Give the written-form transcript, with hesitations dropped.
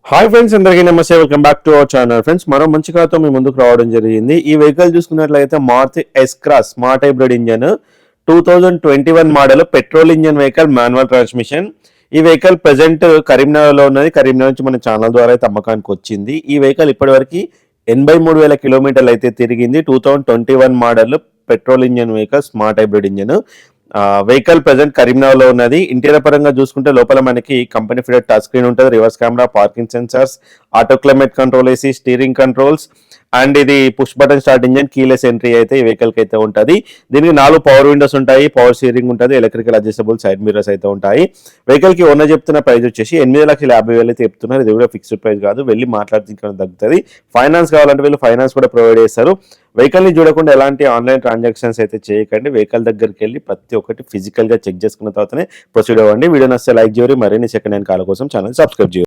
Hi friends, అందరికీ నమస్తే. Welcome back to our channel. Friends, మరో మంచి కారుతో మీ ముందుకు రావడం జరిగింది. ఈ వెహికల్ చూసుకున్నట్లయితే Maruti S cross smart hybrid engine 2021 model petrol engine vehicle, manual transmission. ఈ వెహికల్ ప్రెసెంట్ కరీంనగర్లో ఉన్నది. కరీంనగర్ నుంచి మన ఛానల్ ద్వారా అయితే అమ్మకానికి వచ్చింది. ఈ వెహికల్ ఇప్పటివరకు 83,000 కిలోమీటర్లు అయితే తిరిగింది. 2021 model petrol engine vehicle, smart hybrid engine. Vehicle present Karimnagar లో ఉన్నది. ఇంటీరియర్ పరంగా చూసుకుంటే లోపల మనకి కంపెనీ ఫిటెడ్ టచ్ స్క్రీన్ ఉంటుంది, reverse camera, parking sensors, auto climate control, AC, steering controls, and ఇది push button start engine, keyless entry అయితే ఈ వెహికల్ కి అయితే ఉంటుంది. దీనికి 4 పవర్ విండోస్ ఉంటాయి, పవర్ స్టీరింగ్ ఉంటుంది, ఎలక్ట్రికల్ అడ్జస్టబుల్ సైడ్ మిర్రర్స్ అయితే ఉంటాయి. వెహికల్ కి ఓనర్ చెప్తున్న ప్రైస్ వచ్చేసి 8,50,000 అయితే చెప్తున్నారు. ఇది కూడా ఫిక్స్డ్ ప్రైస్ కాదు, వెళ్ళి మాట్లాడితే ఇంకా తగ్గుతుంది. ఫైనాన్స్ కావాలంటే వీళ్ళు ఫైనాన్స్ కూడా ప్రొవైడ్ చేస్తారు. వెహికల్ ని చూడకుండా ఎలాంటి ఆన్లైన్ ట్రాన్సాక్షన్స్ అయితే చేయకండి. వెహికల్ దగ్గరికి వెళ్ళి ప్రతి ఒక్కటి ఫిజికల్ గా చెక్ చేసుకున్న తర్వాతనే ప్రొసీడ్ అవ్వండి. వీడియో నచ్చితే లైక్ చేయండి. మరిన్ని సెకండ్ హ్యాండ్ కాల్ కోసం ఛానల్ సబ్స్క్రైబ్ చేయండి.